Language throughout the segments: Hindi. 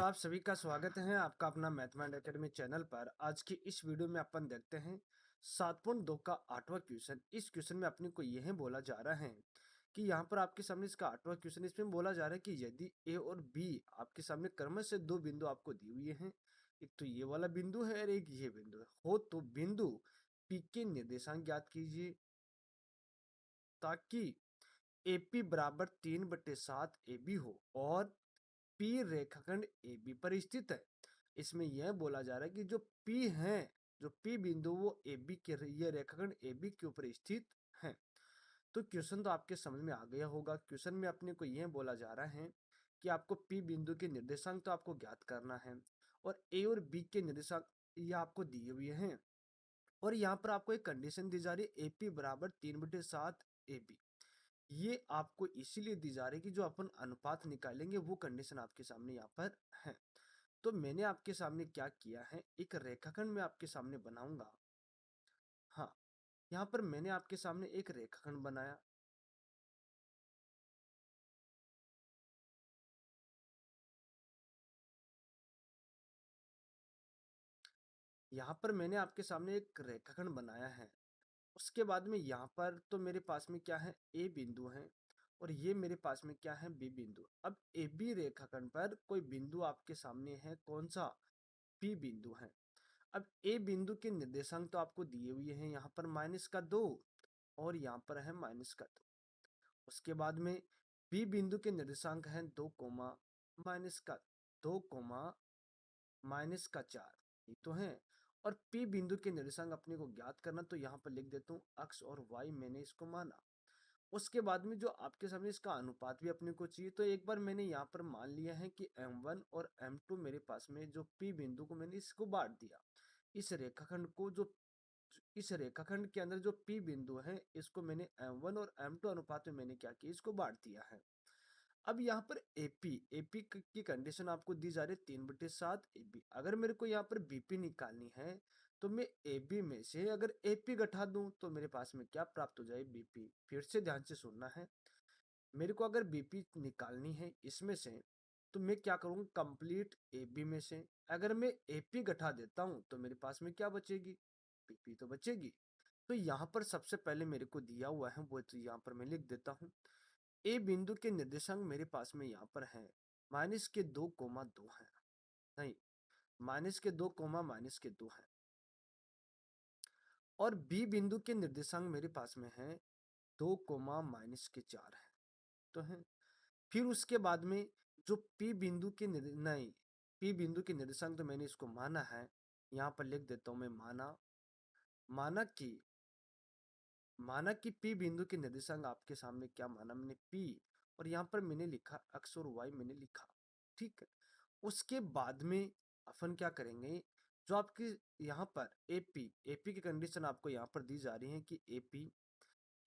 आप सभी का स्वागत है आपका अपना मैथमेट एकेडमी चैनल पर। आज की इस वीडियो में अपन देखते हैं 7.2 का 8वां क्वेश्चन। इस क्वेश्चन में अपने को यह बोला जा रहा है कि यहाँ पर आपके सामने इसका 8वां क्वेश्चन, इसमें बोला जा रहा है कि यदि ए और बी आपके सामने क्रमश से दो बिंदु आपको दिए हुए हैं, एक तो ये वाला बिंदु है और एक ये बिंदु है, हो तो बिंदु पी के निर्देशांक ज्ञात कीजिए ताकि एपी बराबर 3/7 ए बी हो और पी रेखाखंड ए बी पर स्थित है। इसमें यह बोला जा रहा है कि जो पी है, जो पी बिंदु वो ए बी के ये रेखाखंड ए बी के ऊपर स्थित है। तो क्वेश्चन तो आपके समझ में आ गया होगा। क्वेश्चन में अपने को यह बोला जा रहा है कि आपको पी बिंदु के निर्देशांक तो आपको ज्ञात करना है और ए और बी के निर्देशांक ये आपको दिए हुए हैं और यहाँ पर आपको एक कंडीशन दी जा रही है एपी बराबर 3/7 ए बी। ये आपको इसीलिए दी जा रही है कि जो अपन अनुपात निकालेंगे वो कंडीशन आपके सामने यहाँ पर है। तो मैंने आपके सामने क्या किया है, एक रेखाखंड में आपके सामने बनाऊंगा। हाँ, यहाँ पर मैंने आपके सामने एक रेखाखंड बनाया। यहाँ पर मैंने आपके सामने एक रेखाखंड बनाया है। उसके बाद में यहाँ पर तो मेरे पास में क्या है, ए बिंदु है और ये मेरे पास में क्या है, बी बिंदु। अब ए बी रेखाखंड पर कोई बिंदु आपके सामने है, कौन सा, पी बिंदु है। अब ए बिंदु के निर्देशांक तो आपको दिए हुए हैं, यहाँ पर -2 और यहाँ पर है -2। उसके बाद में बी बिंदु के निर्देशांक हैं 2 कोमा -2 कोमा -4, ये तो है। और पी बिंदु के निर्देशांक अपने को ज्ञात करना, तो यहाँ पर लिख देता हूँ x और y मैंने इसको माना। उसके बाद में जो आपके सामने इसका अनुपात भी अपने को चाहिए, तो एक बार मैंने यहाँ पर मान लिया है कि m1 और m2 मेरे पास में जो p बिंदु को मैंने इसको बांट दिया। इस रेखाखंड को जो इस रेखाखंड के अंदर जो p बिंदु है इसको मैंने m1 और m2 अनुपात में मैंने क्या किया, इसको बांट दिया है। अब यहाँ पर एपी की कंडीशन आपको दी जा रही है 3/7 एबी। अगर मेरे को यहाँ पर बीपी निकालनी है तो मैं एबी में से अगर एपी घटा दूं तो मेरे पास में क्या प्राप्त हो जाए, बीपी। फिर से ध्यान से सुनना है, मेरे को अगर बीपी निकालनी है इसमें से तो मैं क्या करूंगा, कंप्लीट एबी में से अगर मैं एपी घटा देता हूं तो मेरे पास में क्या बचेगी, बीपी तो बचेगी। तो यहाँ पर सबसे पहले मेरे को दिया हुआ है वो तो यहाँ पर मैं लिख देता हूँ। ए बिंदु के निर्देशांक मेरे पास में यहाँ पर है -2,2 है, नहीं, -2, है। और बी बिंदु के निर्देशांक मेरे पास में है 2, -4 है, तो है। फिर उसके बाद में जो पी बिंदु के नहीं, पी बिंदु के निर्देशांक तो मैंने इसको माना है, यहाँ पर लिख देता हूँ मैं माना कि पी बिंदु के निर्देशांक आपके सामने क्या माना मैंने, पी, और यहाँ पर मैंने लिखा x और y मैंने लिखा, ठीक है। उसके बाद में अपन क्या करेंगे, जो आपके यहाँ पर एपी की कंडीशन आपको यहाँ पर दी जा रही है कि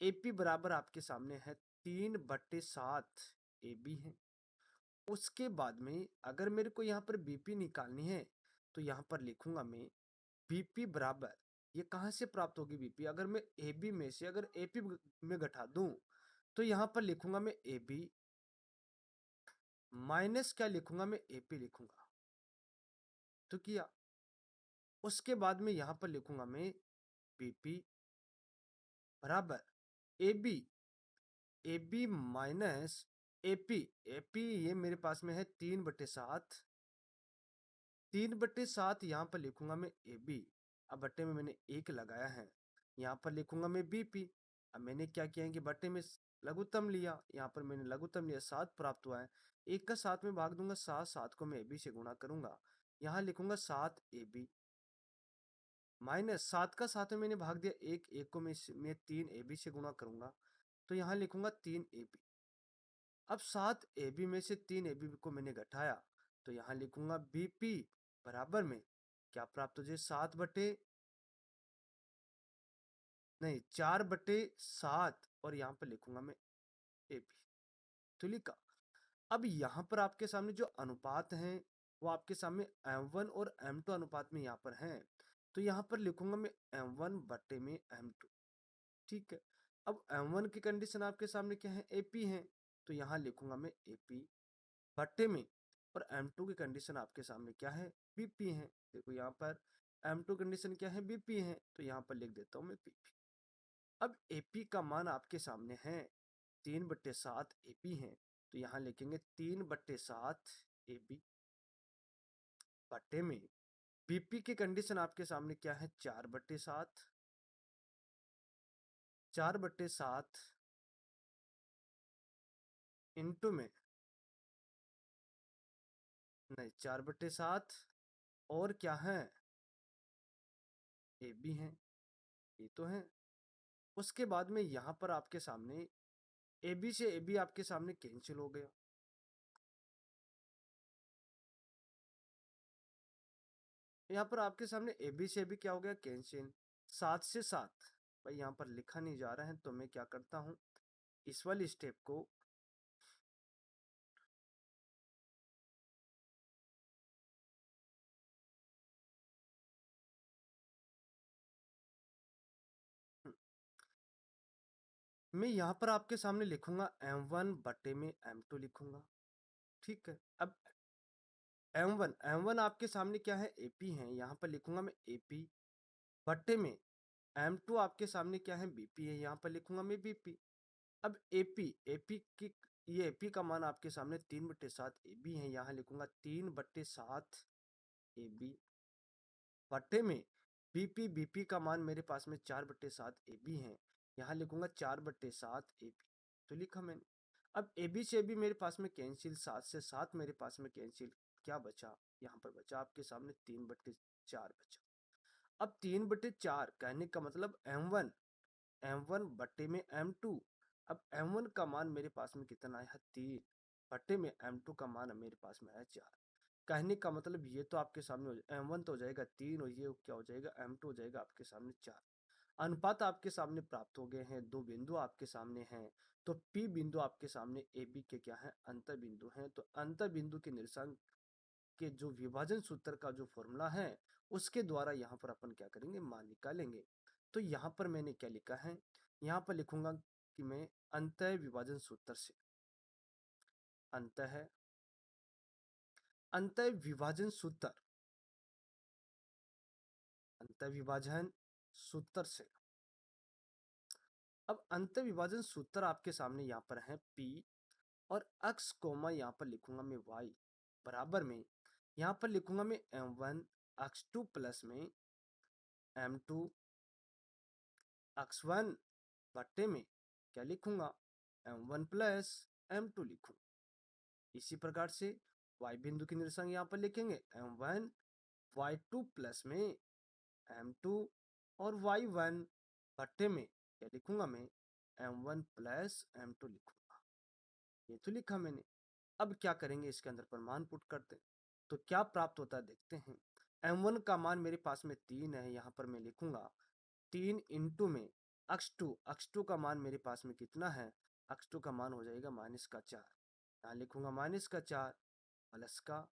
एपी बराबर आपके सामने है 3/7 ए बी है। उसके बाद में अगर मेरे को यहाँ पर बीपी निकालनी है तो यहाँ पर लिखूंगा मैं बीपी बराबर, ये कहाँ से प्राप्त होगी बीपी, अगर मैं ए बी में से अगर एपी में घटा दूं तो यहाँ पर लिखूंगा मैं ए बी माइनस क्या लिखूंगा मैं, एपी लिखूंगा, तो किया। उसके बाद में यहाँ पर लिखूंगा मैं बीपी बराबर A B minus AP. AP ये मेरे पास में है 3/7, 3/7 यहाँ पर लिखूंगा मैं ए बी। अब बट्टे में मैंने 1 लगाया है, यहाँ पर लिखूंगा मैं बीपी। अब मैंने क्या किया है कि बट्टे में लघुत्तम लिया, यहाँ पर मैंने लघुत्तम लिया, 7 प्राप्त हुआ है। 1 का 7 में भाग दूंगा, 7 को मैं ए बी से गुणा करूंगा, यहाँ लिखूंगा 7 ए बी माइनस 7 का 7 में मैंने भाग दिया, 1 को मैं 3 ए बी से गुणा करूंगा, तो यहाँ लिखूंगा 3 ए बी। अब 7 ए बी में से 3 ए बी को मैंने घटाया, तो यहाँ लिखूंगा बीपी बराबर में क्या प्राप्त हो जाए, 4/7 और यहाँ पर लिखूंगा मैं ए बी, तो लिखा। अब यहाँ पर आपके सामने जो अनुपात हैं वो आपके सामने m1 और m2 अनुपात में यहाँ पर हैं, तो यहाँ पर लिखूंगा मैं m1 बट्टे में m2, ठीक है। अब m1 की कंडीशन आपके सामने क्या है, एपी है, तो यहाँ लिखूंगा मैं एपी बट्टे में और M2 की कंडीशन आपके सामने क्या है, BP है। देखो यहाँ पर M2 कंडीशन क्या है, BP है, तो यहाँ पर लिख देता हूँ मैं BP। अब AP का मान आपके सामने है 3/7 AP है, तो यहाँ लिखेंगे 3/7 AB बटे में BP की कंडीशन आपके सामने क्या है, 4/7, 4/7 इंटू में, नहीं 4/7 और क्या है, AB है, ये तो है। उसके बाद में यहाँ पर आपके सामने AB से AB आपके सामने कैंसिल हो गया। यहाँ पर आपके सामने AB से AB क्या हो गया, कैंसिल। 7 से 7 भाई यहाँ पर लिखा नहीं जा रहा है, तो मैं क्या करता हूँ, इस वाली स्टेप को मैं यहाँ पर आपके सामने लिखूंगा M1 बटे में M2 लिखूंगा। ठीक है, अब M1 आपके सामने क्या है, AP है, यहाँ पर लिखूंगा मैं AP बटे में M2 आपके सामने क्या है, BP है, यहाँ पर लिखूंगा मैं BP। अब AP की, ये AP का मान आपके सामने 3/7 AB है, यहाँ लिखूंगा 3/7 AB बटे में BP का मान मेरे पास में 4/7 AB है, यहाँ लिखूंगा 4/7 AB, तो लिखा मैंने। अब AB से AB मेरे पास में कैंसिल, 7 से 7 मेरे पास में कैंसिल, क्या बचा, यहाँ पर बचा आपके सामने 3/4 बचा। अब 3/4 कहने का मतलब M1 बटे में M2। अब M1 का मान मेरे पास में कितना आया, 3 बटे में M2 का मान मेरे पास में आया 4। कहने का मतलब ये तो आपके सामने M1 तो हो जाएगा 3 और ये क्या हो जाएगा, M2 हो जाएगा आपके सामने 4। अनुपात आपके सामने प्राप्त हो गए हैं, दो बिंदु आपके सामने हैं, तो P बिंदु आपके सामने AB के क्या है, अंतर बिंदु हैं। तो अंतर बिंदु के निरसन के जो विभाजन सूत्र का जो फॉर्मूला है, उसके द्वारा यहाँ पर अपन क्या करेंगे, मान निकालेंगे। तो यहाँ पर मैंने क्या लिखा है, यहाँ पर लिखूंगा कि मैं अंतः विभाजन सूत्र से, अंतः अंतः विभाजन सूत्र, अंतः विभाजन सूत्र से, अब अंतः विभाजन सूत्र आपके सामने यहाँ पर है P और x कोमा यहाँ पर लिखूंगा मैं y बराबर में, यहाँ पर लिखूंगा मैं M1 x2 प्लस में M2 x1 बट्टे में क्या लिखूंगा, M1 प्लस M2 लिखूंगा। इसी प्रकार से y बिंदु की निरसन यहाँ पर लिखेंगे M1 y2 प्लस में M2 और y1 बट्टे में क्या लिखूंगा मैं, M1 प्लस M2 लिखूंगा। ये तो लिखा मैंने। अब क्या करेंगे, इसके अंदर पर मान पुट करते हैं, तो क्या प्राप्त होता है देखते हैं। M1 का मान मेरे पास में 3 है, यहाँ पर मैं लिखूंगा 3 इंटू में x2 का मान मेरे पास में कितना है, x2 का मान हो जाएगा -4, यहाँ लिखूंगा -4 प्लस का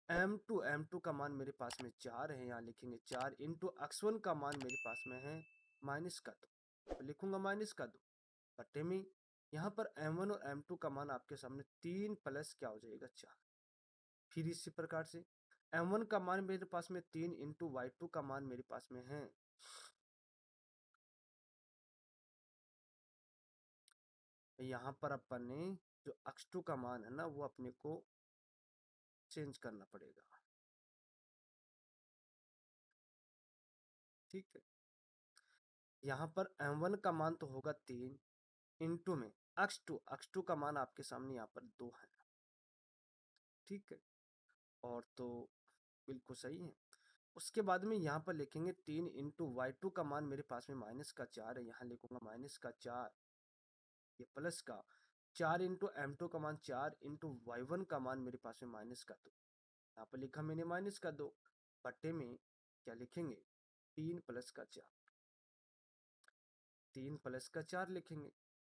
M2 का मान मेरे पास में 4 है, यहाँ लिखेंगे 4 इंटू x1 का मान मेरे पास में है -2, तो लिखूंगा -2 बटे में यहाँ पर M1 और M2 का मान आपके सामने 3 प्लस क्या हो जाएगा 4। फिर इसी प्रकार से M1 का मान मेरे पास में 3 इंटू y2 का मान मेरे पास में है, यहाँ पर अपन ने जो x2 का मान है ना, वो अपने को चेंज करना पड़ेगा। ठीक है, यहाँ पर M1 का मान तो होगा 3 इंटू में x2 का मान आपके सामने यहाँ पर 2 है। ठीक है, और तो बिल्कुल सही है। उसके बाद में यहाँ पर लिखेंगे 3 इंटू y2 का मान मेरे पास में -4 है, यहाँ लिखूंगा -4, ये प्लस का 4 इंटू M2 का मान 4 इंटू y1 का मान मेरे पास में -2, यहाँ पर लिखा मैंने -2 बट्टे में क्या लिखेंगे 3 प्लस का 4, 3 प्लस का 4 लिखेंगे।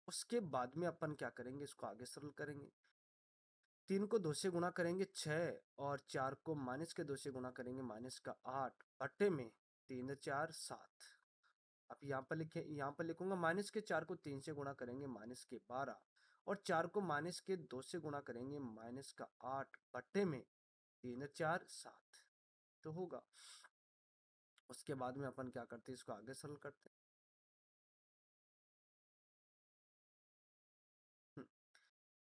उसके बाद में अपन क्या करेंगे, इसको आगे सरल करेंगे। 3 को 2 से गुणा करेंगे 6 और 4 को -2 से गुणा करेंगे -8 बट्टे में 3 4 7। अब यहाँ पर लिखूंगा -4 को 3 से गुणा करेंगे -12 और 4 को -2 से गुणा करेंगे -8 बट्टे में 3 4 7 तो होगा। उसके बाद में अपन क्या करते हैं, इसको आगे सरल करते हैं।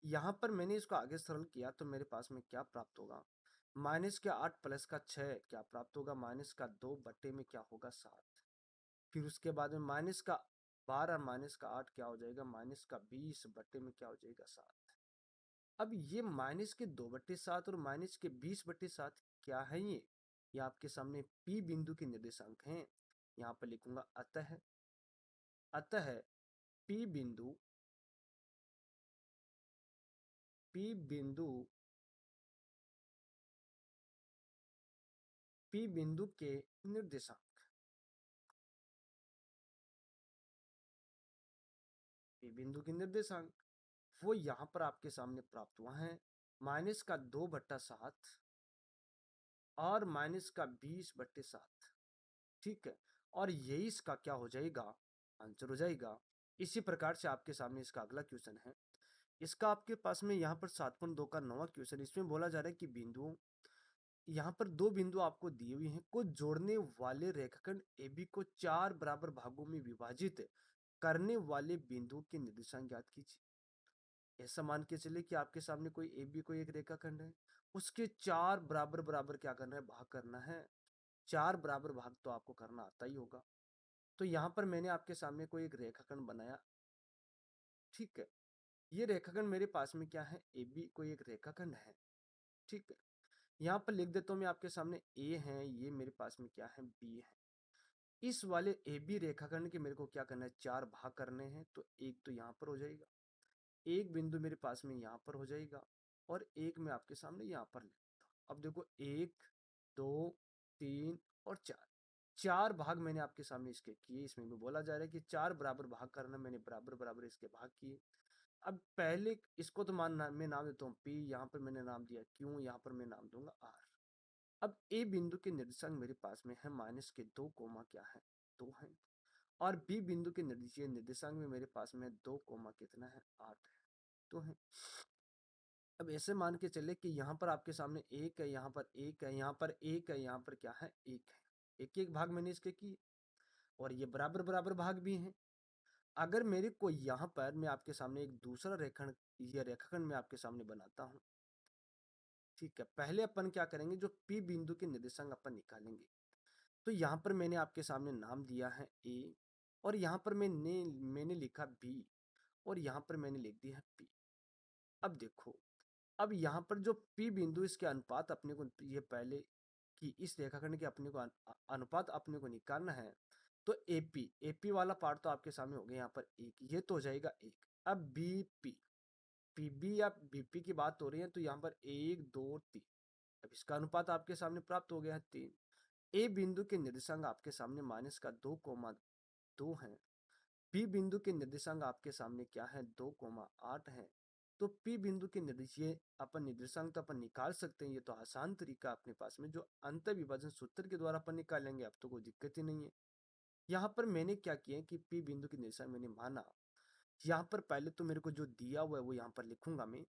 यहाँ पर मैंने इसको आगे सरल किया तो मेरे पास में क्या प्राप्त होगा, माइनस के 8 प्लस का 6 क्या प्राप्त होगा, माइनस का 2 बट्टे में क्या होगा 7। फिर उसके बाद में माइनस का 12 माइनस का 8 क्या हो जाएगा, माइनस का 20 बट्टे में क्या हो जाएगा 7। अब ये माइनस के 2/7 और माइनस के 20/7 क्या है ये आपके सामने P बिंदु के निर्देशांक हैं। यहाँ पर लिखूंगा अतः P बिंदु P बिंदु P बिंदु के निर्देशांक P बिंदु के निर्देशांक वो यहाँ पर आपके सामने प्राप्त हुआ है, माइनस का 2/7 और माइनस का 20/7। ठीक है, और यही इसका क्या हो जाएगा, आंसर हो जाएगा। इसी प्रकार से आपके सामने इसका अगला क्वेश्चन है। इसका आपके पास में यहाँ पर 7.2 का 9वां क्वेश्चन, इसमें बोला जा रहा है कि बिंदुओं, यहाँ पर दो बिंदु आपको दिए हुए हैं, को जोड़ने वाले रेखाखंड AB को 4 बराबर भागों में विभाजित करने वाले बिंदु के निर्देशांक ज्ञात कीजिए। ऐसा मान के चले कि आपके सामने कोई AB को एक रेखाखंड है, उसके 4 बराबर बराबर क्या करना है, भाग करना है। 4 बराबर भाग तो आपको करना आता ही होगा। तो यहाँ पर मैंने आपके सामने कोई एक रेखाखंड बनाया। ठीक है, ये रेखाखंड मेरे पास में क्या है, AB कोई एक रेखाखंड है। ठीक है, यहाँ पर लिख देता हूँ मैं आपके सामने A है, ये मेरे पास में क्या है, B है। इस वाले AB रेखाखंड के मेरे को क्या करना है, 4 भाग करने हैं। तो एक तो यहाँ पर हो जाएगा, एक बिंदु मेरे पास में यहाँ पर हो जाएगा, और एक मैं आपके सामने यहाँ पर लिख देता हूँ। अब देखो 1 2 3 और 4, 4 भाग मैंने आपके सामने इसके किए। इसमें भी बोला जा रहा है कि 4 बराबर भाग करना, मैंने बराबर बराबर इसके भाग किए। अब पहले इसको तो मैं नाम देता हूँ P, यहाँ पर मैंने नाम दिया Q, यहाँ पर मैं नाम दूंगा R। अब A बिंदु के निर्देशांक मेरे पास में है माइनस के 2 कोमा क्या है, 2 है। और B बिंदु के निर्देशांक में मेरे पास में 2 कोमा कितना है, 8 है, तो है। अब ऐसे मान के चले कि यहाँ पर आपके सामने एक है, यहाँ पर एक है, यहाँ पर एक है, यहाँ पर क्या है, एक है। एक एक भाग मैंने इसके किए, और ये बराबर बराबर भाग भी हैं। अगर मेरे को यहाँ पर मैं आपके सामने एक दूसरा रेखाखंड, ये रेखाखंड मैं आपके सामने बनाता हूँ। ठीक है, पहले अपन क्या करेंगे, जो P बिंदु के निर्देशांक अपन निकालेंगे। तो यहाँ पर मैंने आपके सामने नाम दिया है A, और यहाँ पर मैंने लिखा B, और यहाँ पर मैंने लिख दिया है P। अब देखो, अब यहाँ पर जो P बिंदु, इसके अनुपात अपने को, ये पहले कि इस रेखाखंड के अपने को अनुपात अपने को निकालना है। तो AP वाला पार्ट तो आपके सामने हो गया, यहाँ पर एक, ये तो हो जाएगा एक। अब BP, PB या BP की बात हो रही है, तो यहाँ पर 1 2 3। अब इसका अनुपात आपके सामने प्राप्त हो गया है 3। A बिंदु के निर्देशांक आपके सामने माइनस का 2,2 है। P बिंदु के निर्देशांक आपके सामने क्या है, 2,8 है। तो P बिंदु के ये अपन निर्देशांक तो अपन निकाल सकते हैं, ये तो आसान तरीका अपने पास में, जो अंतर विभाजन सूत्र के द्वारा अपन निकालेंगे, अब तो कोई दिक्कत ही नहीं है। यहाँ पर मैंने क्या किया है कि P बिंदु के निर्देशांक मैंने माना। यहाँ पर पहले तो मेरे को जो दिया हुआ है वो यहाँ पर लिखूंगा मैं।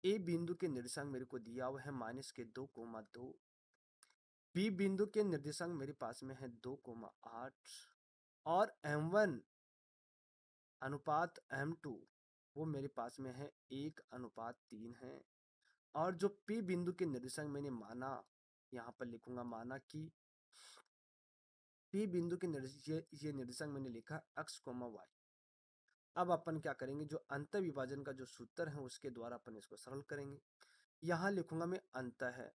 A बिंदु के निर्देशांक मेरे को दिया हुआ है माइनस के 2,2। P बिंदु के निर्देशांक मेरे पास में है 2,8, और M1 अनुपात M2 वो मेरे पास में है 1:3 है। और जो P बिंदु के निर्देशांक मैंने माना, यहाँ पर लिखूंगा माना कि P बिंदु के ये निर्देशांक मैंने लिखा x, y। अब अपन क्या करेंगे, जो अंतर विभाजन का जो सूत्र है उसके द्वारा अपन इसको सरल करेंगे। यहाँ लिखूंगा मैं अंतर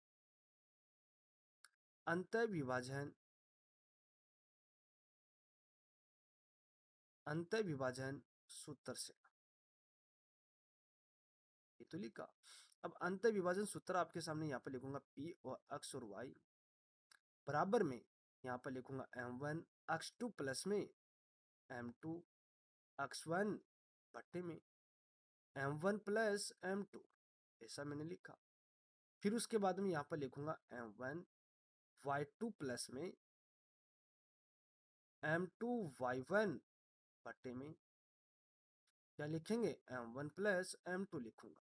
विभाजन सूत्र से, ये तो लिखा। अब अंतर विभाजन सूत्र आपके सामने यहाँ पर लिखूंगा P और x और y बराबर में, यहाँ पर लिखूंगा M1 x2 प्लस में M2 x1 बट्टे में M1 प्लस M2, ऐसा मैंने लिखा। फिर उसके बाद में यहाँ पर लिखूंगा M1 y2 प्लस में M2 y1 बट्टे में क्या लिखेंगे, M1 प्लस M2 लिखूंगा।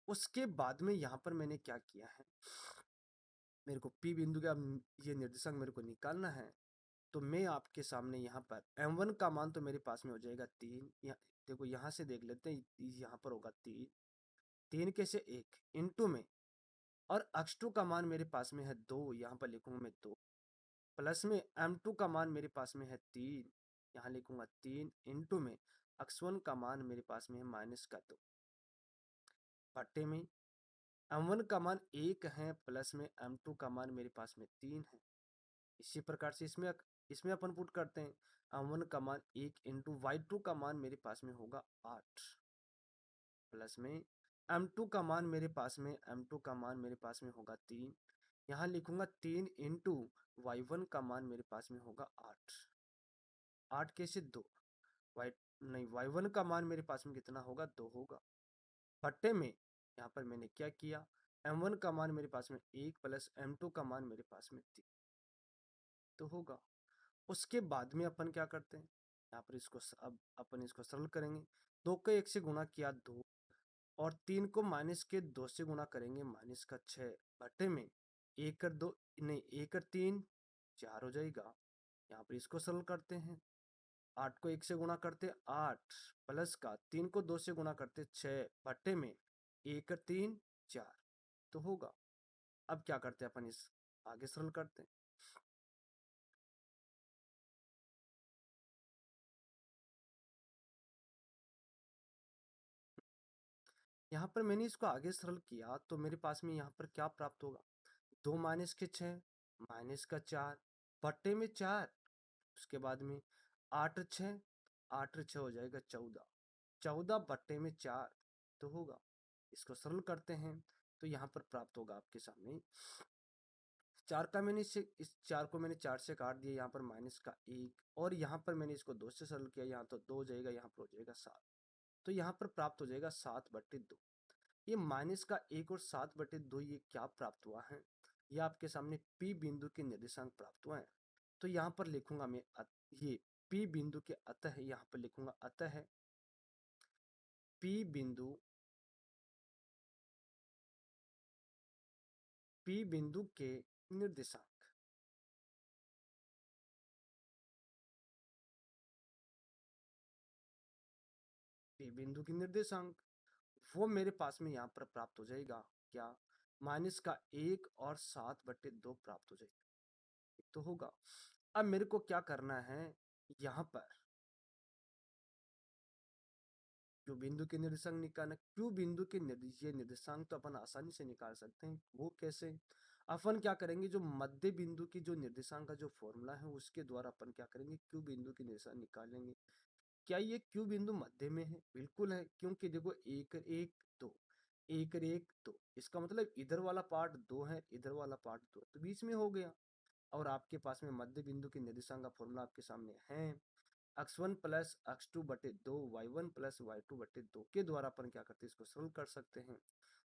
उसके बाद में यहाँ पर मैंने क्या किया है, मेरे को P बिंदु का ये निर्देशांक मेरे को निकालना है। तो मैं आपके सामने यहाँ पर M1 का मान तो मेरे पास में हो जाएगा 3। देखो यहाँ से देख लेते हैं, यहाँ पर होगा 3, 3 कैसे 1 इंटू में, और x2 का मान मेरे पास में है 2, यहाँ पर लिखूंगा मैं 2, प्लस में M2 का मान मेरे पास में है 3, यहाँ लिखूंगा 3 इंटू में x1 का मान मेरे पास में है माइनस का 2, बट्टे में M1 का मान 1 है, प्लस में M2 का मान मेरे पास में 3 है। इसी प्रकार से इसमें अपन पुट करते हैं, M1 का मान 1 इंटू y2 का मान मेरे पास में होगा 8, प्लस में M2 का मान मेरे पास में होगा 3, यहाँ लिखूंगा 3 इंटू y1 का मान मेरे पास में होगा 8, 8 कैसे 2, y नहीं y1 का मान मेरे पास में कितना होगा 2 होगा, बट्टे में यहाँ पर मैंने क्या किया, M1 का मान मेरे पास में 1 प्लस M2 का मान मेरे पास में 3 तो होगा। उसके बाद में अपन क्या करते हैं, यहाँ पर अब अपन इसको सरल करेंगे। 2 को 1 से गुणा किया 2, और 3 को माइनस के 2 से गुणा करेंगे माइनस का 6, बटे में 1 कर 2 नहीं 1 कर 3 4 हो जाएगा। यहाँ पर इसको सरल करते हैं, 8 को 1 से गुणा करते 8, प्लस का 3 को 2 से गुणा करते 6, बटे में 1 कर 3 4 तो होगा। अब क्या करते हैं अपन, इस आगे सरल करते हैं। यहाँ पर मैंने इसको आगे सरल किया तो मेरे पास में यहाँ पर क्या प्राप्त होगा, 2 माइनस के 6 माइनस का 4 बट्टे में 4, उसके बाद में 8 6 8 6 हो जाएगा 14, 14 बट्टे में 4 तो होगा। इसको सरल करते हैं तो यहाँ पर प्राप्त होगा आपके सामने, 4 का मैंने इस 4 को मैंने 4 से काट दिया, यहाँ पर माइनस का 1, और यहाँ पर मैंने इसको 2 से सरल किया, यहाँ तो 2 हो जाएगा, यहाँ पर हो जाएगा 7, तो यहाँ पर प्राप्त हो जाएगा 7/2। ये माइनस का 1 और 7/2 ये क्या प्राप्त हुआ है, ये आपके सामने P बिंदु के निर्देशांक प्राप्त हुआ है। तो यहाँ पर लिखूंगा मैं ये P बिंदु के अतः, यहाँ पर लिखूंगा अतः P बिंदु के निर्देशांक, P बिंदु के निर्देशांक वो मेरे पास में यहाँ पर प्राप्त हो जाएगा क्या, माइनस का 1 और 7/2 प्राप्त हो जाएगा तो होगा। अब मेरे को क्या करना है, यहाँ पर क्यू बिंदु के निर्देशांक निकालना, क्यू बिंदु के ये निर्देशांक तो अपन आसानी से निकाल सकते हैं। वो कैसे, अपन क्या करेंगे, जो मध्य बिंदु की जो निर्देशांक का जो फॉर्मूला है उसके द्वारा अपन क्या करेंगे, क्यू बिंदु के निर्देशांक निकालेंगे। क्या ये क्यू बिंदु मध्य में है, बिल्कुल है, क्योंकि देखो 1 1 2 1 1 2, इसका मतलब इधर वाला पार्ट 2 है, इधर वाला पार्ट 2 तो बीच में हो गया। और आपके पास में मध्य बिंदु के निर्देशांक का फॉर्मूला आपके सामने है, x1 plus x2/2 y1 plus y2/2 के द्वारा अपन क्या करते हैं, इसको सरल कर सकते हैं।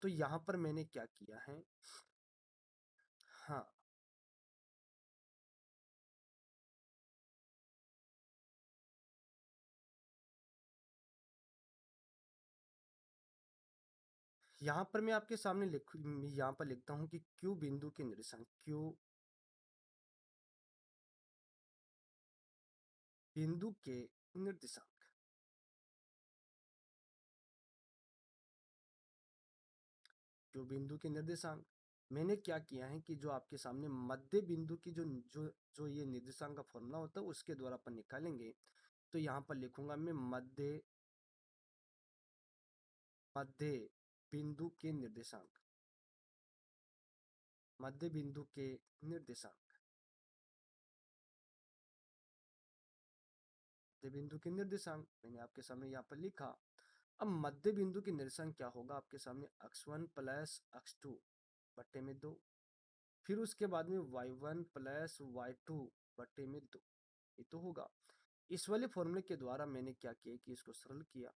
तो यहाँ पर मैंने क्या किया है, हाँ यहाँ पर मैं आपके सामने यहाँ पर लिखता हूँ कि क्यू बिंदु के निर्देशांक, क्यू बिंदु के निर्देशांक, क्यू बिंदु के निर्देशांक मैंने क्या किया है कि जो आपके सामने मध्य बिंदु की जो जो जो ये निर्देशांक का फॉर्मूला होता है उसके द्वारा अपन निकालेंगे। तो यहाँ पर लिखूंगा मैं मध्य बिंदु के निर्देशांक, मध्य बिंदु के निर्देशांक, मध्य बिंदु के निर्देशांक मैंने आपके सामने यहाँ पर लिखा। अब मध्य बिंदु के निर्देशांक क्या होगा आपके सामने, x1 प्लस x2 बट्टे में 2, फिर उसके बाद में y1 प्लस y2 बट्टे में 2, ये तो होगा। इस वाले फॉर्मूले के द्वारा मैंने क्या किया कि इसको सरल किया।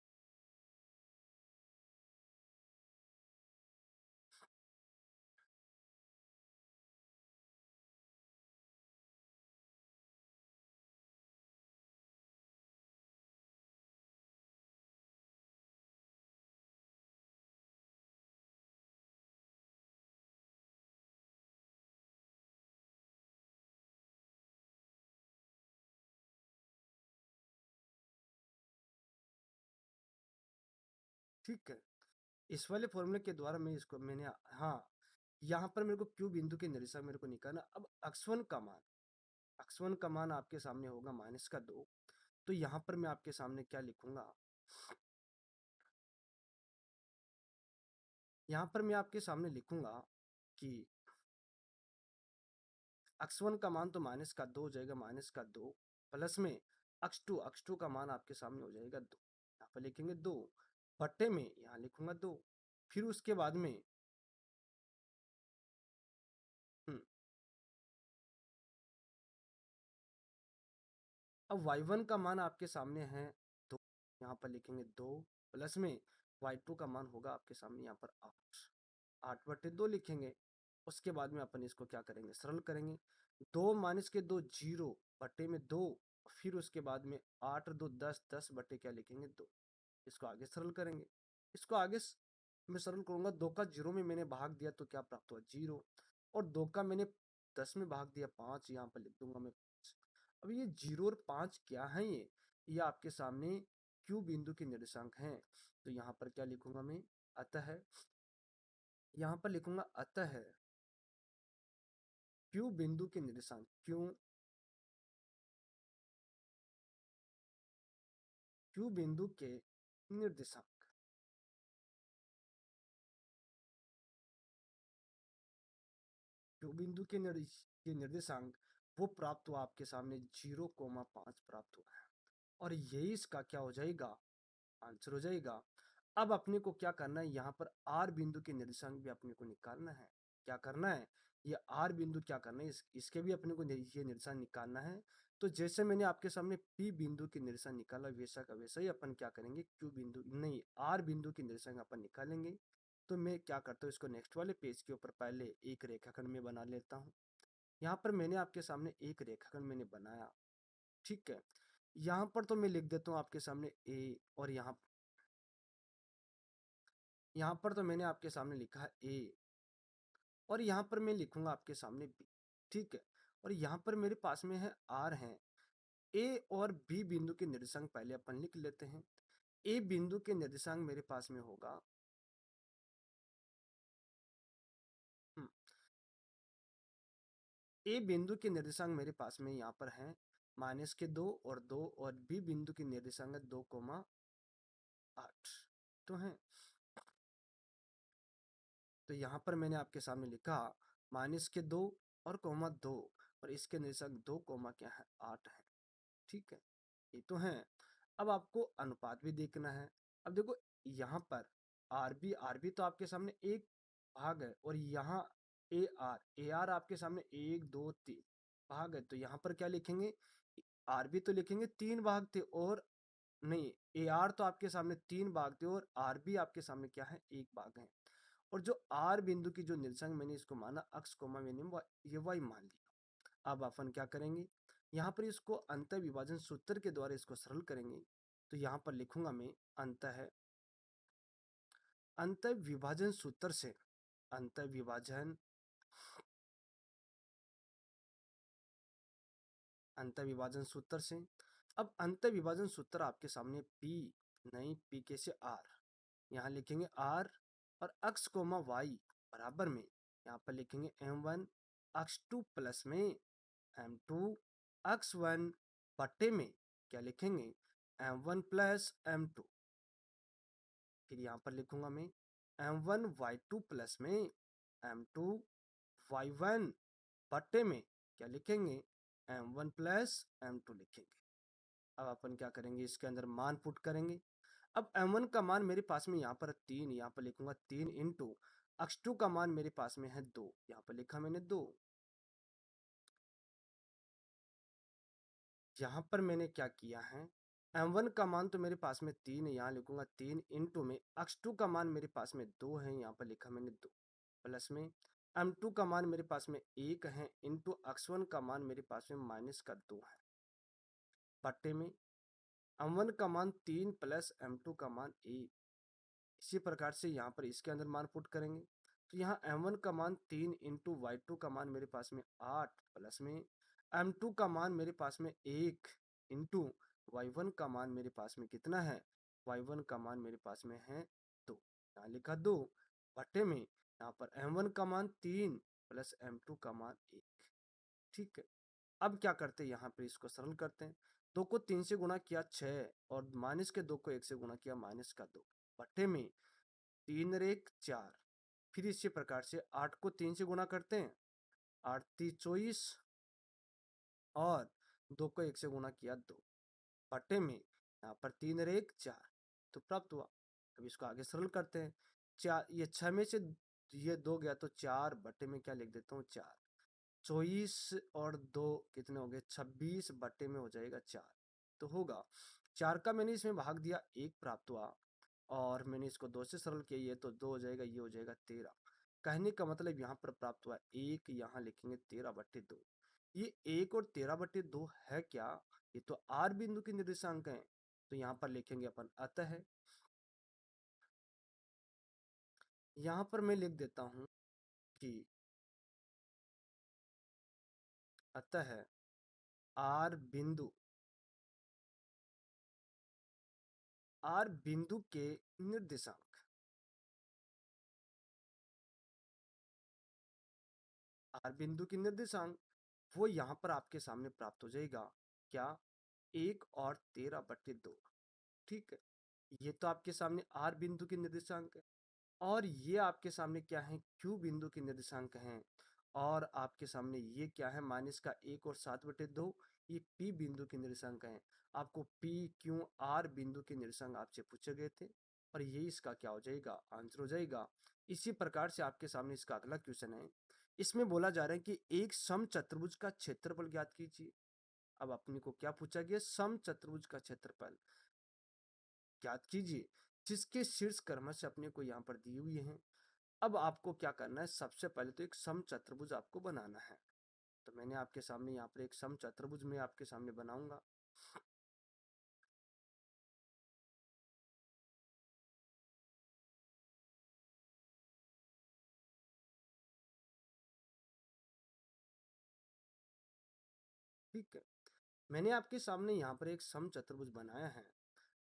ठीक है? इस वाले फ़ॉर्मूले के द्वारा मैंने हाँ, यहाँ पर मेरे को Q बिंदु के निर्देशांक मेरे को निकालना। अब x1 का मान आपके सामने होगा -2। तो यहाँ पर मैं आपके सामने क्या लिखूँगा? यहाँ पर मैं आपके सामने लिखूँगा कि x1 का मान तो -2 हो जाएगा, -2 प्लस में x2 का मान आपके सामने हो जाएगा 2। यहाँ पर लिखेंगे 2 बट्टे में यहाँ लिखूँगा 2। फिर उसके बाद में हुँ, अब y1 का मान आपके सामने है 2, यहाँ पर लिखेंगे 2 प्लस में y2 का मान होगा आपके सामने यहाँ पर 8, 8/2 लिखेंगे। उसके बाद में अपन इसको क्या करेंगे? सरल करेंगे। 2 माइनस के 2 0 बट्टे में 2, फिर उसके बाद में 8 और 2 10, 10 बट्टे क्या लिखेंगे? 2। इसको आगे सरल करेंगे। इसको आगे मैं सरल करूँगा। 2 का 0 में मैंने भाग दिया तो क्या प्राप्त हुआ? 0। और 2 का मैंने 10 में भाग दिया 5, यहाँ पर लिख दूंगा मैं 5। अब ये 0 और 5 क्या है ये आपके सामने क्यू बिंदु के निर्देशांक हैं। तो यहाँ पर क्या लिखूंगा मैं? अतः यहाँ पर लिखूंगा अतः क्यू बिंदु के निर्देशांक क्यू बिंदु के निर्देशांक क्यू बिंदु के निर्देशांक वो प्राप्त हुआ आपके सामने 0,5 प्राप्त हुआ है। और यही इसका क्या हो जाएगा? आंसर हो जाएगा। अब अपने को क्या करना है? यहाँ पर आर बिंदु के निर्देशांक भी अपने को निकालना है। क्या करना है? ये आर बिंदु क्या करना है? इसके भी अपने को ये निर्देशांक निकालना है। तो जैसे मैंने आपके सामने पी बिंदु के निर्देशांक निकाला वैसा का वैसा ही अपन क्या करेंगे? क्यू बिंदु नहीं, आर बिंदु के निर्देशांक अपन निकालेंगे। तो मैं क्या करता हूँ, इसको नेक्स्ट वाले पेज के ऊपर पहले एक रेखाखंड में बना लेता हूँ। यहाँ पर मैंने आपके सामने एक रेखाखंड मैंने बनाया, ठीक है। यहाँ पर तो मैं लिख देता हूँ आपके सामने ए, और यहाँ पर तो मैंने आपके सामने लिखा है ए, और यहाँ पर मैं लिखूंगा आपके सामने बी, ठीक है। और यहाँ पर मेरे पास में है आर है। ए और बी बिंदु के निर्देशांक पहले अपन लिख लेते हैं। ए बिंदु के निर्देशांक मेरे पास में होगा हम्म, ए बिंदु के निर्देशांक मेरे पास में यहाँ पर है -2 और 2, और बी बिंदु की निर्देशांक 2,8 तो है। तो यहाँ पर मैंने आपके सामने लिखा -2 और -2, और इसके निर्देशांक 2, क्या है? 8 है, ठीक है। ये तो है। अब आपको अनुपात भी देखना है। अब देखो यहाँ पर आरबी तो आपके सामने एक भाग है, और यहाँ ए आर आपके सामने 1 2 3 भाग है। तो यहाँ पर क्या लिखेंगे? आरबी तो लिखेंगे 3 भाग थे, और नहीं, ए आर तो आपके सामने 3 भाग थे, और आरबी आपके सामने क्या है? 1 भाग है। और जो आर बिंदु की जो निर्देशांक मैंने इसको माना अक्ष कोमा मैंने ये वाई मान लिया। अब अपन क्या करेंगे? यहाँ पर इसको अंतः विभाजन सूत्र के द्वारा इसको सरल करेंगे। तो यहाँ पर लिखूंगा मैं अंतः विभाजन सूत्र से अंतः विभाजन अंतः विभाजन सूत्र से अब अंतः विभाजन सूत्र आपके सामने पी, नहीं पी कैसे? आर, यहाँ लिखेंगे आर, और अक्ष कोमा वाई बराबर में यहाँ पर लिखेंगे m1 x2 प्लस में m2 x1 बट्टे में क्या लिखेंगे? m1 plus m2। फिर यहाँ पर लिखूंगा मैं m1 y2 प्लस में m2 y1 बट्टे में क्या लिखेंगे? m1 प्लस m2 लिखेंगे। अब अपन क्या करेंगे? इसके अंदर मान पुट करेंगे। अब m1 का मान मेरे पास में यहाँ पर 3, यहाँ पर लिखूंगा 3 इंटू x2 का मान मेरे पास में है 2, यहाँ पर लिखा मैंने 2। यहाँ पर मैंने क्या किया है? m1 का मान तो मेरे पास में 3 है, यहाँ लिखूंगा 3 इंटू में x2 का मान मेरे पास में 2 है, यहाँ पर लिखा मैंने 2 प्लस में m2 का मान मेरे पास में 1 है इंटू x1 का मान मेरे पास में -2 है बट्टे में m1 का मान 3 प्लस m2 का मान 1। इसी प्रकार से यहाँ पर इसके अंदर मान पुट करेंगे। तो यहाँ m1 का मान 3 इंटू y2 का मान मेरे पास में 8 प्लस में m2 का मान मेरे पास में 1 इंटू y1 का मान मेरे पास में कितना है? y1 का मान मेरे पास में है यहाँ लिखा 2 बटे में यहाँ पर m1 का मान 3 प्लस m2 का मान 1। ठीक है, अब क्या करते हैं, यहाँ पे इसको सरल करते हैं। 2 को 3 से गुणा किया 6 और माइनस के 2 को 1 से गुणा किया माइनस का 2 बटे में 3 रेख 4। फिर इसी प्रकार से 8 को 3 से गुणा करते हैं, 8 3 24 और 2 को 1 से गुणा किया 2 बटे में यहाँ पर 3 रेख 4 तो प्राप्त हुआ। अब इसको आगे सरल करते हैं। 4 ये 6 में से ये 2 गया तो 4 बटे में क्या लिख देता हूँ 4। 24 और 2 कितने हो गए 26 बटे में हो जाएगा 4। तो होगा 4 का मैंने इसमें भाग दिया 1 प्राप्त हुआ और मैंने इसको 2 से सरल किया, ये तो 2 हो जाएगा, ये हो जाएगा 13। कहने का मतलब यहाँ पर प्राप्त हुआ 1, यहाँ लिखेंगे 13 बटे 2। ये 1 और 13 बटे 2 है क्या, ये तो आर बिंदु के निर्देशांक हैं। तो यहाँ पर लिखेंगे अपन अतः, यहाँ पर मैं लिख देता हूँ कि अतः आर बिंदु के निर्देशांक, आर बिंदु की निर्देशांक वो यहाँ पर आपके सामने प्राप्त हो जाएगा क्या, 1 और 13 बटे 2। ठीक है, ये तो आपके सामने आर बिंदु के निर्देशांक है और ये आपके सामने क्या है, क्यू बिंदु के निर्देशांक हैं और आपके सामने ये क्या है, माइनस का 1 और 7 बटे 2, ये पी बिंदु के निर्देशांक हैं। आपको पी क्यू आर बिंदु के निर्देशांक आपसे पूछे गए थे और ये इसका क्या हो जाएगा, आंसर हो जाएगा। इसी प्रकार से आपके सामने इसका अगला क्वेश्चन है। इसमें बोला जा रहा है कि एक समचतुर्भुज का क्षेत्रफल ज्ञात कीजिए। अब अपने को क्या पूछा गया, समचतुर्भुज का क्षेत्रफल ज्ञात कीजिए जिसके शीर्ष क्रमश अपने को यहाँ पर दिए हुए हैं। अब आपको क्या करना है, सबसे पहले तो एक समचतुर्भुज आपको बनाना है। तो मैंने आपके सामने यहाँ पर एक समचतुर्भुज में आपके सामने बनाऊंगा। ठीक है, मैंने आपके सामने यहाँ पर एक समचतुर्भुज बनाया है।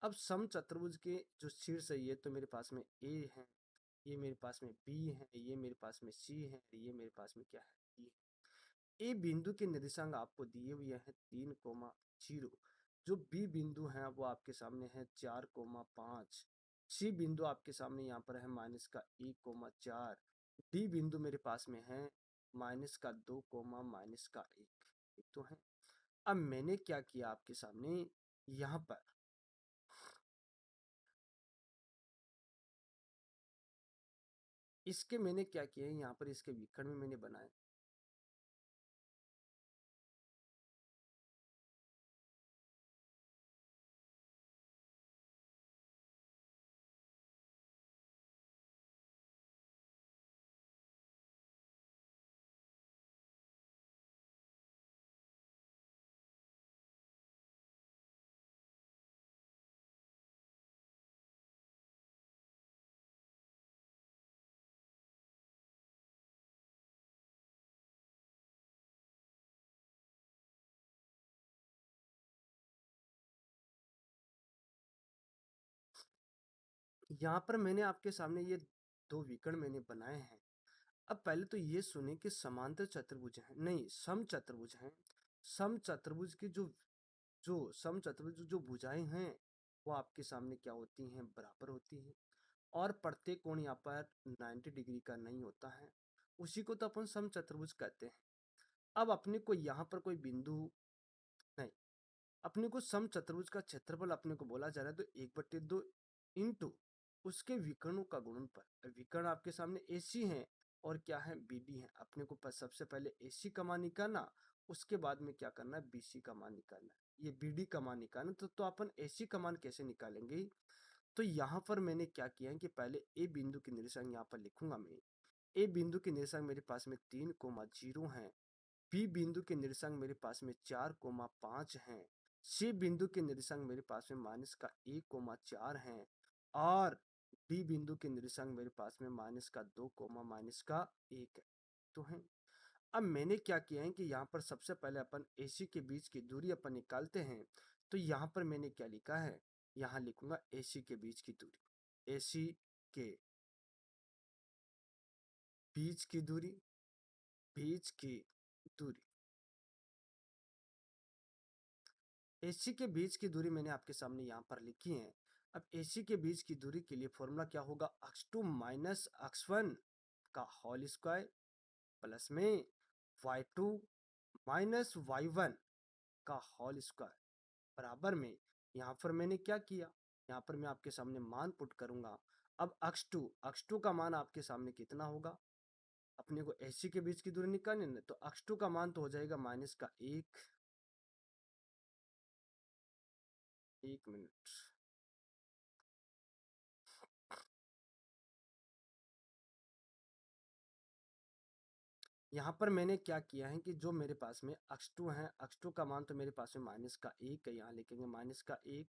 अब समचतुर्भुज के जो शीर्ष है, ये तो मेरे पास में ए है, ये मेरे पास में बी है, ये मेरे पास में सी है, ये मेरे पास में क्या है, ई है। ए बिंदु के निर्देशांक आपको दिए हुए हैं 3,0। जो बी बिंदु है वो आपके सामने है 4,5। सी बिंदु आपके सामने यहाँ पर है माइनस का 1,4। डी बिंदु मेरे पास में है माइनस का 2, माइनस का 1 तो है। अब मैंने क्या किया आपके सामने, यहाँ पर इसके मैंने क्या किया है, यहाँ पर इसके विकर्ण में मैंने बनाए। यहाँ पर मैंने आपके सामने ये दो विकर्ण मैंने बनाए हैं। अब पहले तो ये सुने कि समांतर चतुर्भुज हैं, नहीं समचतुर्भुज हैं। समचतुर्भुज की जो जो समचतुर्भुज जो भुजाएं हैं वो आपके सामने क्या होती हैं, बराबर होती हैं और प्रत्येक कोण यहाँ पर 90 डिग्री का नहीं होता है, उसी को तो अपन समचतुर्भुज कहते हैं। अब अपने को यहाँ पर कोई बिंदु नहीं, अपने को समचतुर्भुज का क्षेत्रफल अपने को बोला जा रहा है तो 1/2 इंटू उसके विकर्णों का गुणनफल। विकर्ण आपके सामने एसी है और क्या है, बीडी है। अपने को सबसे पहले एसी का मान निकालना, उसके बाद में क्या करना है, बीसी का मान निकालना है। ये बीडी का मान निकालना तो अपन एसी का मान कैसे निकालेंगे। तो यहाँ पर मैंने क्या किया है कि पहले ए बिंदु के निर्देशांक यहाँ पर लिखूंगा मैं। ए बिंदु के निर्देशांक मेरे पास में 3,0 है। बी बिंदु के निर्देशांक मेरे पास में 4,5 हैं। सी बिंदु के निर्देशांक मेरे पास में माइनस का 1,4 हैं और डी बिंदु के निर्देशांक मेरे पास में माइनस का 2, माइनस का 1 है तो है। अब मैंने क्या किया है कि यहाँ पर सबसे पहले अपन एसी के बीच की दूरी अपन निकालते हैं। तो यहाँ पर मैंने क्या लिखा है, यहाँ लिखूंगा एसी के बीच की दूरी, एसी के बीच की दूरी, बीच की दूरी, AC के बीच की दूरी मैंने आपके सामने यहाँ पर लिखी है। अब AC के बीच की दूरी के लिए फॉर्मूला क्या होगा, x2 माइनस x1 का होल स्क्वायर प्लस में y2 माइनस y1 का होल स्क्वायर बराबर में, यहाँ पर मैंने क्या किया, यहाँ पर मैं आपके सामने मान पुट करूंगा। अब x2 का मान आपके सामने कितना होगा, अपने को AC के बीच की दूरी निकालनी है, तो x2 का मान तो हो जाएगा माइनस का 1 मिनट। यहाँ पर मैंने क्या किया है कि जो मेरे पास में x2 है, x2 का मान तो मेरे पास में माइनस का 1 है, यहाँ लिखेंगे माइनस का 1,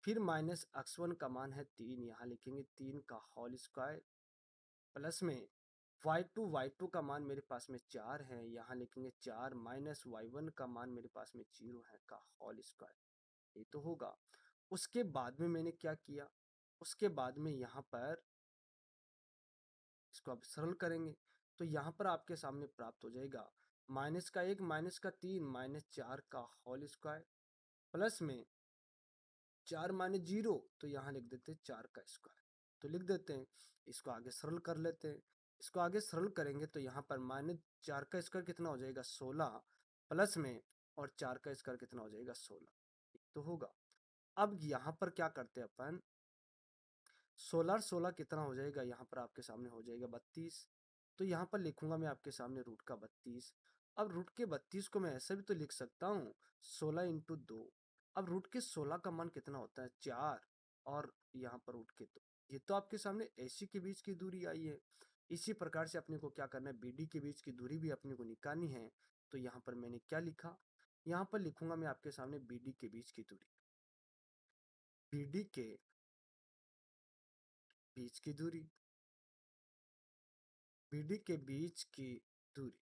फिर माइनस x1 का मान है 3, यहाँ लिखेंगे 3 का होल स्क्वायर प्लस में y2 का मान मेरे पास में 4 है, यहाँ लिखेंगे 4 माइनस y1 का मान मेरे पास में 0 है का होल स्क्वायर, ये तो होगा। उसके बाद में मैंने क्या किया, उसके बाद में यहाँ पर इसको अब सरल करेंगे, तो यहाँ पर आपके सामने प्राप्त हो जाएगा माइनस का 1 माइनस का 3 माइनस 4 का होल स्क्वायर प्लस में 4 माइनस 0, तो यहाँ लिख देते हैं 4 का स्क्वायर, तो लिख देते हैं। इसको आगे सरल कर लेते हैं, इसको आगे सरल करेंगे तो यहाँ पर माइनस 4 का स्क्वायर कितना हो जाएगा 16 प्लस में, और 4 का स्क्वायर कितना हो जाएगा 16, तो होगा। अब यहाँ पर क्या करते हैं अपन, 16 16 कितना हो जाएगा, यहाँ पर आपके सामने हो जाएगा 32, तो यहाँ पर लिखूंगा मैं आपके सामने रूट का 32। अब रूट के 32 को मैं ऐसे भी तो लिख सकता हूँ 16 × 2। अब रूट के 16 का मान कितना होता है 4, और यहाँ पर रूट के 2, ये तो आपके सामने AC के बीच की दूरी आई है। इसी प्रकार से अपने को क्या करना है, BD के बीच की दूरी भी अपने को निकालनी है, तो यहाँ पर मैंने क्या लिखा, यहाँ पर लिखूंगा मैं आपके सामने BD के बीच की दूरी, BD के बीच की दूरी, BD के बीच की दूरी,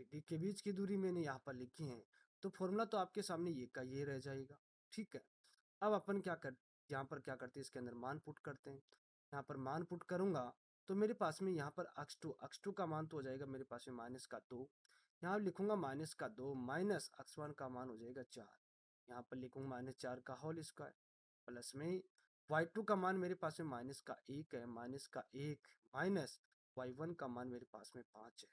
BD के बीच की दूरी मैंने यहाँ पर लिखी है, तो फॉर्मूला तो आपके सामने ये का ये रह जाएगा। ठीक है, अब अपन क्या कर, यहाँ पर क्या करते हैं, इसके अंदर मान पुट करते हैं। यहाँ पर मान पुट करूंगा तो मेरे पास में यहाँ पर x2 का मान तो हो जाएगा मेरे पास में माइनस का 2, यहाँ लिखूंगा माइनस का 2 माइनस x1 का मान हो जाएगा 4, यहाँ पर लिखूंगा माइनस 4 का होल स्क्वायर प्लस में y2 का मान मेरे पास में माइनस का 1 है, माइनस का 1 माइनस y1 का मान मेरे पास में 5 है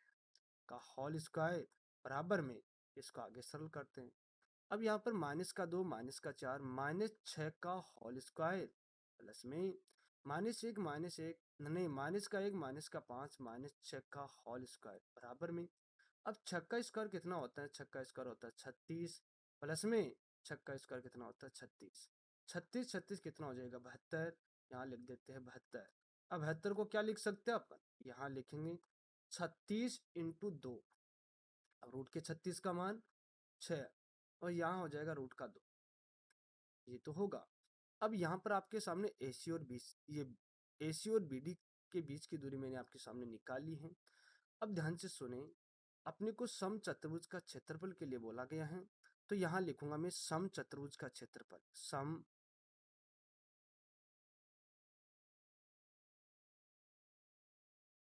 का होल स्क्वायर बराबर में, इसको आगे सरल करते हैं। अब यहाँ पर माइनस का 2 माइनस का 4 माइनस 6 का होल स्क्वायर प्लस में -1 -1 नहीं, माइनस का 1 माइनस का 5 माइनस 6 का होल स्क्वायर बराबर में। अब 6 का स्क्वायर कितना होता है, 6 का स्क्वायर होता है 36 प्लस में 6 का स्क्वायर कितना होता है 36, 36 36 कितना हो जाएगा 72, यहाँ लिख देते हैं 72। अब 72 को क्या लिख सकते हैं अपन, यहाँ लिखेंगे 36 × 2, अब रूट के 36 का मान 6, और यहाँ हो जाएगा रूट का 2, ये तो होगा। अब यहाँ पर आपके सामने AC और BC, ये AC और BD के बीच की दूरी मैंने आपके सामने निकाली है। अब ध्यान से सुने, अपने को समचतुर्भुज का क्षेत्रफल के लिए बोला गया है, तो यहाँ लिखूंगा मैं समचतुर्भुज का क्षेत्रफल,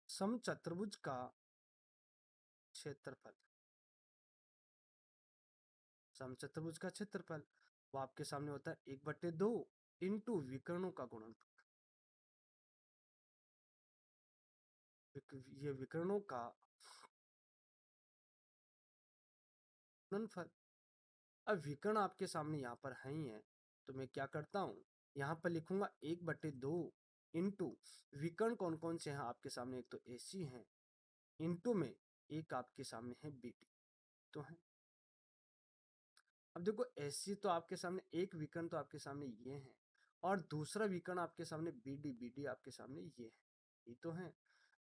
समचतुर्भुज का क्षेत्रफल, समचतुर्भुज का क्षेत्रफल वो आपके सामने होता है 1/2 इंटू विकर्णों का गुणनफल, ये विकर्णों का गुणनफल। अब विकर्ण आपके सामने यहाँ पर है ही है, तो मैं क्या करता हूँ, यहाँ पर लिखूंगा 1/2 इंटू विकर्ण कौन कौन से हैं आपके सामने, एक तो AC है, इंटू में एक आपके सामने है BD, तो है। अब देखो AC तो आपके सामने एक विकर्ण तो आपके सामने ये है, और दूसरा विकर्ण आपके सामने BD आपके सामने ये है, ये तो है।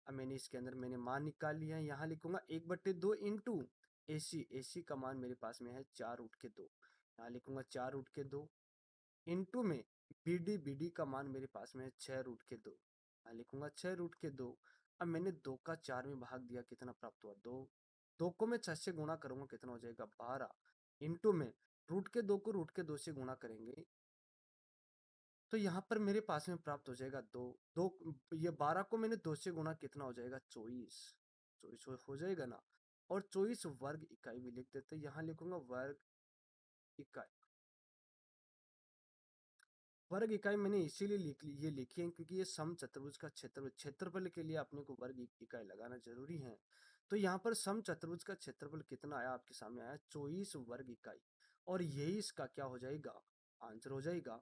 अब मैंने इसके अंदर मैंने मान निकाल लिया है, यहाँ लिखूंगा 1/2 इंटू AC का मान मेरे पास में है 4√2, यहाँ लिखूंगा 4√2 इंटू में BD का मान मेरे पास में है 6√2, यहाँ लिखूंगा 6√2। अब मैंने 2 का 4 में भाग दिया, कितना प्राप्त हुआ 2, 2 को मैं 6 से गुणा करूंगा कितना हो जाएगा 12, इंटू में √2 को √2 से गुणा करेंगे तो यहाँ पर मेरे पास में प्राप्त हो जाएगा 2, 2 ये 12 को मैंने 2 से गुणा कितना हो जाएगा 24, 24 हो जाएगा ना। और 24 वर्ग इकाई भी लिख देते हैं, यहाँ लिखूंगा वर्ग इकाई। वर्ग इकाई मैंने इसीलिए ये लिखी है क्योंकि ये समचतुर्भुज का क्षेत्रफल के लिए अपने को वर्ग इकाई लगाना जरूरी है। तो यहाँ पर समचतुर्भुज का क्षेत्रफल कितना आया आपके सामने आया 24 वर्ग इकाई, और यही इसका क्या हो जाएगा आंसर हो जाएगा।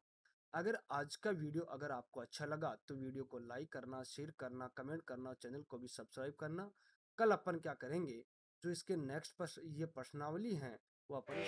अगर आज का वीडियो अगर आपको अच्छा लगा तो वीडियो को लाइक करना, शेयर करना, कमेंट करना, चैनल को भी सब्सक्राइब करना। कल अपन क्या करेंगे, जो इसके नेक्स्ट ये प्रश्नावली हैं वो अपन